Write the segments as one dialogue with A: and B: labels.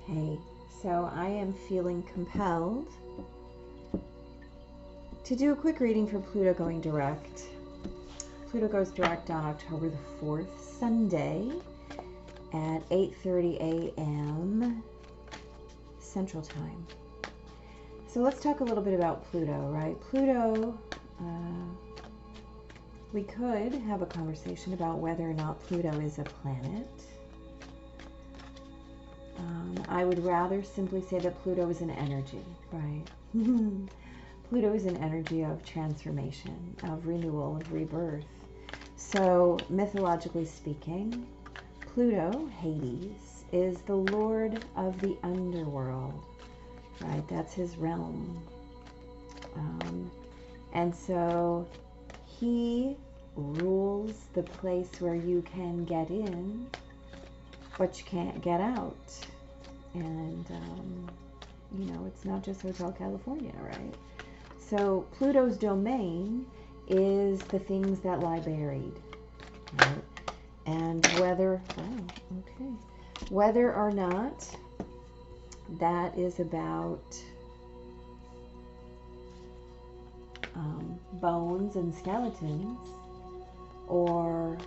A: Okay, so I am feeling compelled to do a quick reading for Pluto going direct. Pluto goes direct on October the 4th, Sunday at 8:30 a.m. Central Time. So let's talk a little bit about Pluto, right? Pluto, we could have a conversation about whether or not Pluto is a planet. I would rather simply say that Pluto is an energy, right? Pluto is an energy of transformation, of renewal, of rebirth. So, mythologically speaking, Pluto, Hades, is the lord of the underworld, right? That's his realm. And so he rules the place where you can get in, but you can't get out. And, you know, it's not just Hotel California, right? So Pluto's domain is the things that lie buried, right? And whether or not that is about bones and skeletons, or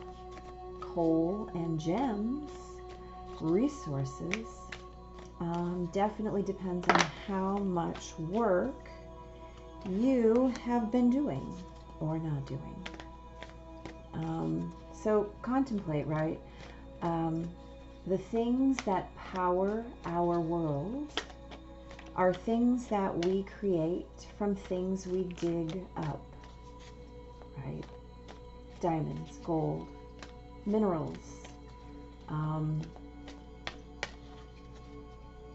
A: coal and gems, resources, definitely depends on how much work you have been doing or not doing. So contemplate, right? The things that power our world are things that we create from things we dig up, right? Diamonds, gold, minerals,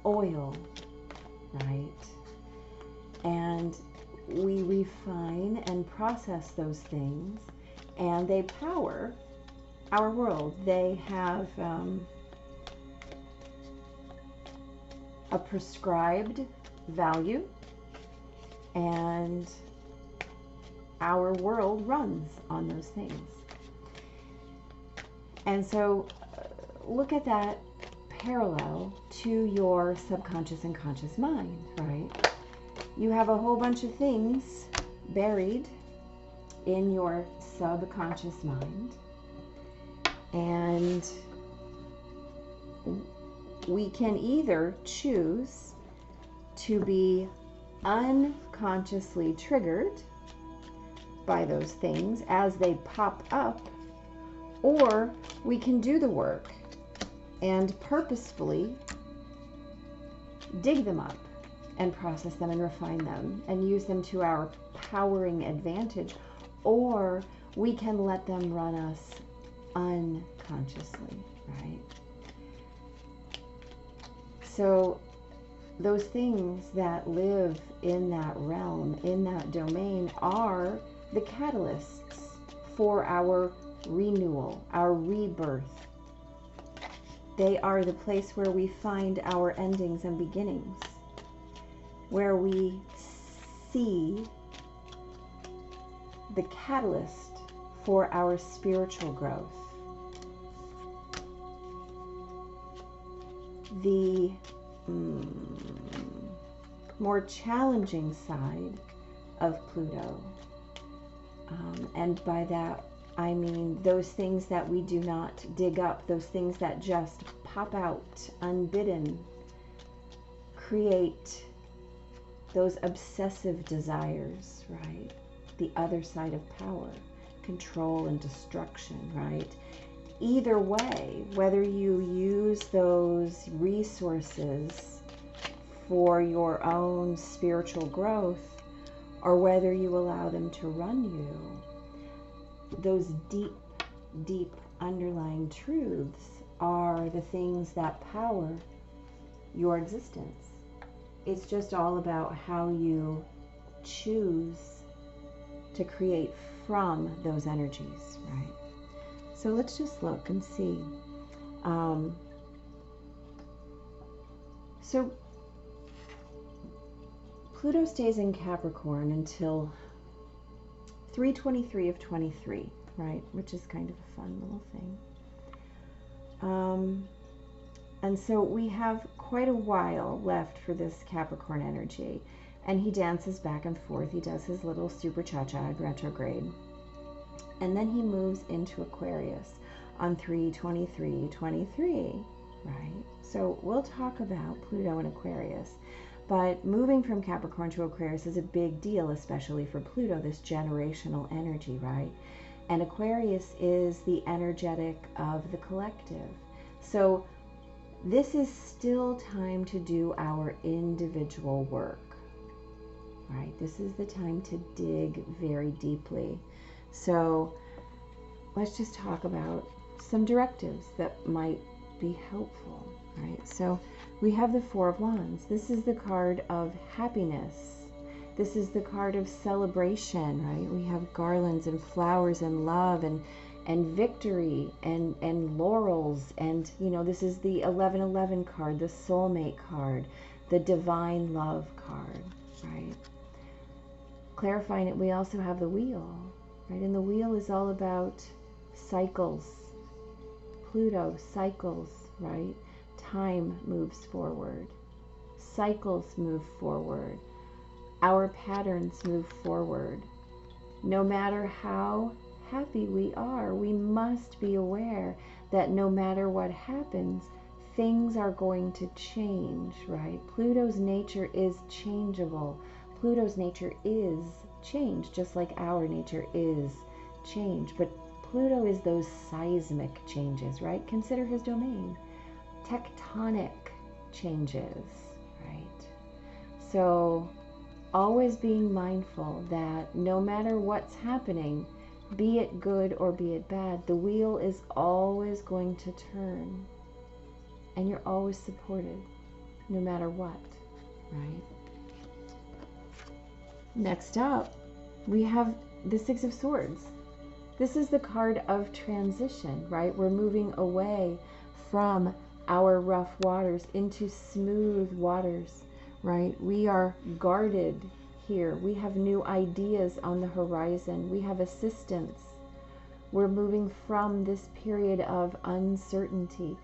A: oil, right? And we refine and process those things, and they power our world. They have a prescribed value, and our world runs on those things. And so look at that parallel to your subconscious and conscious mind, right? You have a whole bunch of things buried in your subconscious mind, and we can either choose to be unconsciously triggered by those things as they pop up, or we can do the work and purposefully dig them up and process them and refine them and use them to our powering advantage, or we can let them run us unconsciously, right? So those things that live in that realm, in that domain, are the catalysts for our renewal, our rebirth. They are the place where we find our endings and beginnings, where we see the catalyst for our spiritual growth. The more challenging side of Pluto, and by that I mean those things that we do not dig up, those things that just pop out unbidden, create those obsessive desires, right? The other side of power, control and destruction, right? Either way, whether you use those resources for your own spiritual growth, or whether you allow them to run you, those deep, deep underlying truths are the things that power your existence. It's just all about how you choose to create from those energies, right? So let's just look and see. So Pluto stays in Capricorn until 3/23 of 23, right? Which is kind of a fun little thing. And so we have quite a while left for this Capricorn energy. And he dances back and forth. He does his little super cha-cha retrograde. And then he moves into Aquarius on 3/23/23, right? So we'll talk about Pluto and Aquarius. But moving from Capricorn to Aquarius is a big deal, especially for Pluto, this generational energy, right? And Aquarius is the energetic of the collective. So this is still time to do our individual work, right? This is the time to dig very deeply. So let's just talk about some directives that might be helpful, right? So we have the Four of Wands. This is the card of happiness. This is the card of celebration, right? We have garlands and flowers and love and victory and laurels. And, you know, this is the 1111 card, the soulmate card, the divine love card, right? Clarifying it, we also have the wheel, right? And the wheel is all about cycles. Pluto cycles, right? Time moves forward. Cycles move forward. Our patterns move forward. No matter how happy we are, we must be aware that no matter what happens, things are going to change, right? Pluto's nature is changeable. Pluto's nature is change, just like our nature is change. But Pluto is those seismic changes, right? Consider his domain. Tectonic changes, right? So always being mindful that no matter what's happening, be it good or be it bad, the wheel is always going to turn. And you're always supported, no matter what, right? Next up, we have the Six of Swords. This is the card of transition, right? We're moving away from our rough waters into smooth waters, right? We are guarded here. We have new ideas on the horizon. We have assistance. We're moving from this period of uncertainty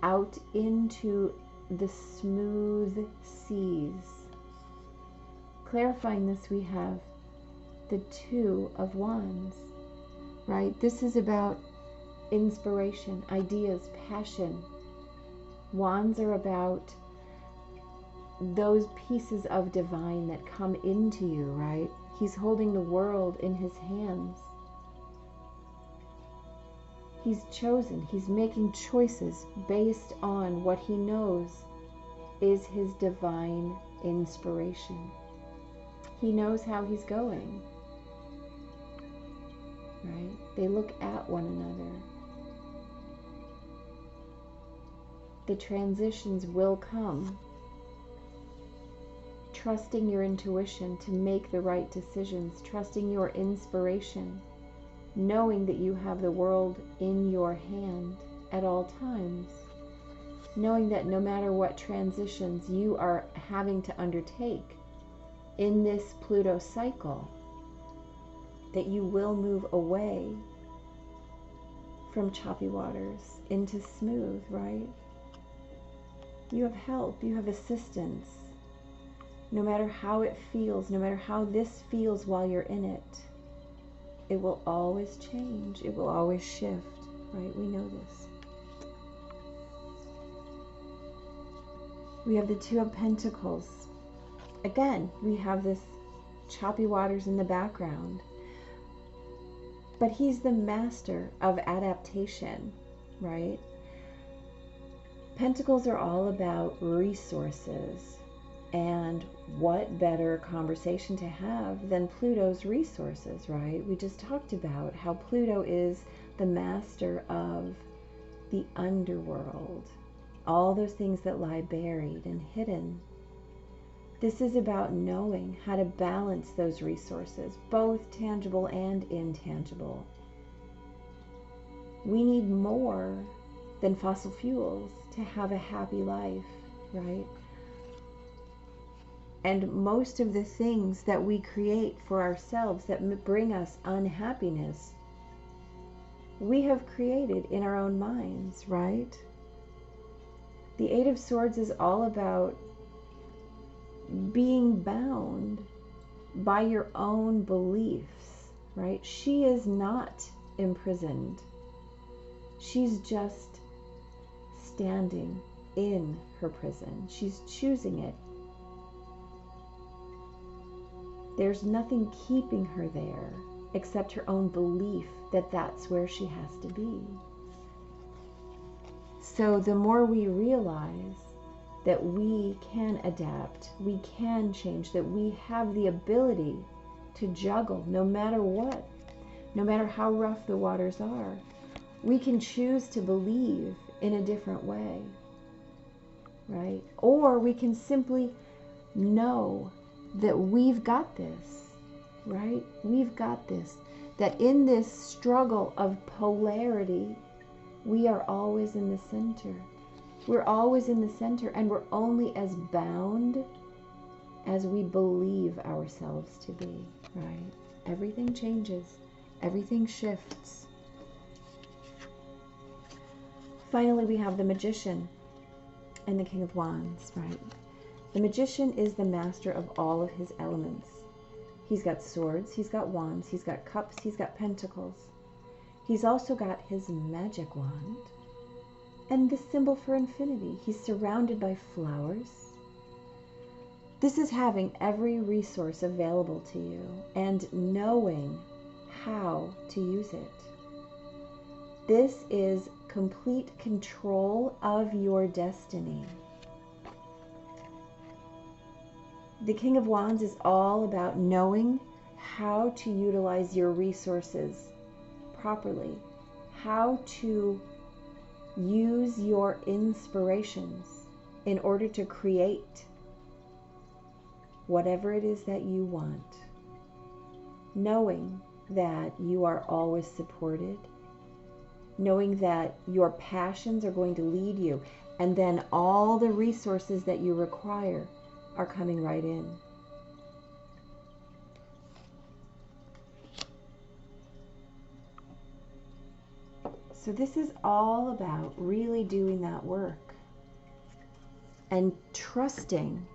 A: out into the smooth seas. Clarifying this, we have the Two of Wands, right? This is about inspiration, ideas, passion. Wands are about those pieces of divine that come into you, right? He's holding the world in his hands. He's chosen. He's making choices based on what he knows is his divine inspiration. He knows how he's going, right? They look at one another. The transitions will come. Trusting your intuition to make the right decisions, trusting your inspiration, knowing that you have the world in your hand at all times, knowing that no matter what transitions you are having to undertake in this Pluto cycle, that you will move away from choppy waters into smooth, right? You have help, you have assistance. No matter how it feels, no matter how this feels while you're in it, it will always change. It will always shift, right? We know this. We have the Two of Pentacles. Again, we have this choppy waters in the background. But he's the master of adaptation, right? Pentacles are all about resources. And what better conversation to have than Pluto's resources, right? We just talked about how Pluto is the master of the underworld, all those things that lie buried and hidden. This is about knowing how to balance those resources, both tangible and intangible. We need more than fossil fuels to have a happy life, right? And most of the things that we create for ourselves that bring us unhappiness, we have created in our own minds, right? The Eight of Swords is all about being bound by your own beliefs, right? She is not imprisoned. She's just standing in her prison. She's choosing it. There's nothing keeping her there except her own belief that that's where she has to be. So the more we realize that we can adapt, we can change, that we have the ability to juggle no matter what, no matter how rough the waters are, we can choose to believe in a different way, right? Or we can simply know that we've got this, right? We've got this. That in this struggle of polarity, we are always in the center. We're always in the center, and we're only as bound as we believe ourselves to be, right? Everything changes. Everything shifts. Finally, we have the Magician and the King of Wands, right? The Magician is the master of all of his elements. He's got swords, he's got wands, he's got cups, he's got pentacles. He's also got his magic wand and the symbol for infinity. He's surrounded by flowers. This is having every resource available to you and knowing how to use it. This is complete control of your destiny. The King of Wands is all about knowing how to utilize your resources properly, how to use your inspirations in order to create whatever it is that you want, knowing that you are always supported, knowing that your passions are going to lead you, and then all the resources that you require are coming right in. So this is all about really doing that work and trusting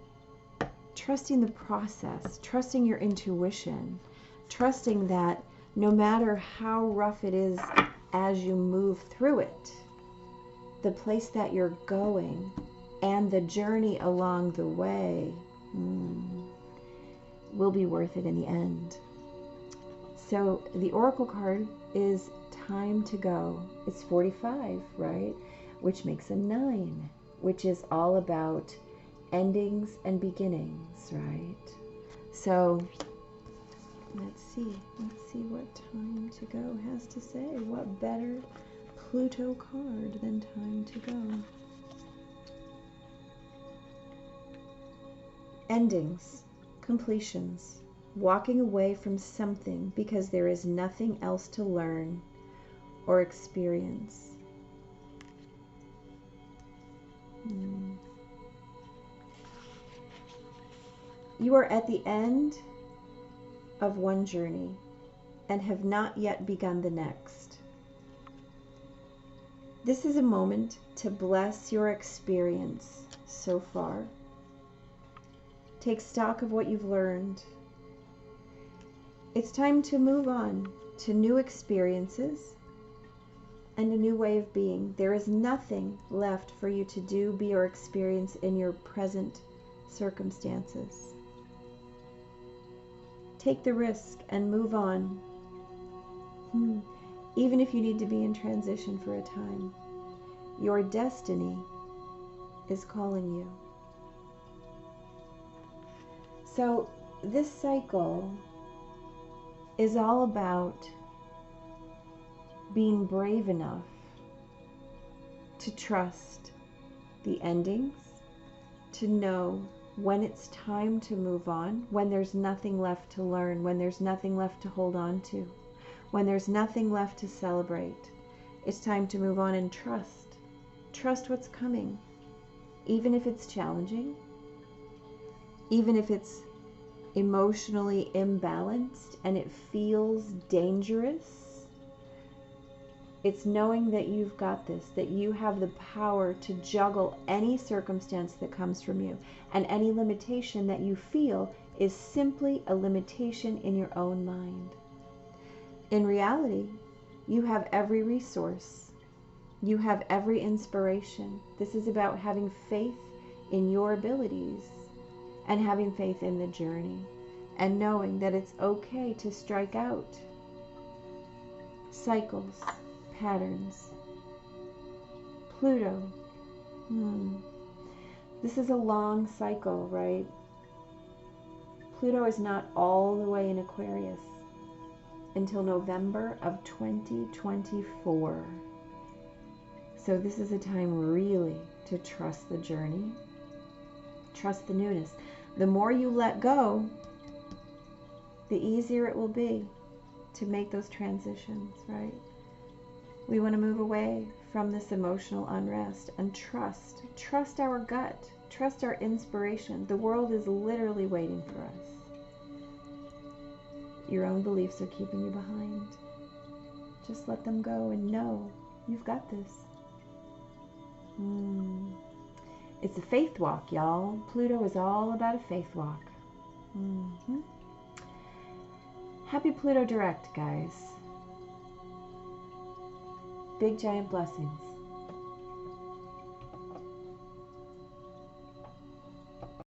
A: the process, trusting your intuition, trusting that no matter how rough it is as you move through it, the place that you're going and the journey along the way will be worth it in the end. So the Oracle card is time to go. It's 45, right? Which makes a 9, which is all about endings and beginnings, right? So let's see what time to go has to say. What better Pluto card than time to go? Endings, completions, walking away from something because there is nothing else to learn or experience. You are at the end of one journey and have not yet begun the next. This is a moment to bless your experience so far. Take stock of what you've learned. It's time to move on to new experiences and a new way of being. There is nothing left for you to do, be, or experience in your present circumstances. Take the risk and move on. Even if you need to be in transition for a time, your destiny is calling you. So this cycle is all about being brave enough to trust the endings, to know when it's time to move on, when there's nothing left to learn, when there's nothing left to hold on to, when there's nothing left to celebrate. It's time to move on and trust. Trust what's coming, even if it's challenging, even if it's emotionally imbalanced and it feels dangerous. It's knowing that you've got this, that you have the power to juggle any circumstance that comes from you, and any limitation that you feel is simply a limitation in your own mind. In reality, you have every resource. You have every inspiration. This is about having faith in your abilities and having faith in the journey and knowing that it's okay to strike out. Cycles, patterns. Pluto. This is a long cycle, right? Pluto is not all the way in Aquarius until November of 2024. So this is a time really to trust the journey, trust the newness. The more you let go, the easier it will be to make those transitions, right? We want to move away from this emotional unrest and trust our gut, trust our inspiration. The world is literally waiting for us. Your own beliefs are keeping you behind. Just let them go and know you've got this. It's a faith walk, y'all. Pluto is all about a faith walk. Happy Pluto direct, guys. Big giant blessings.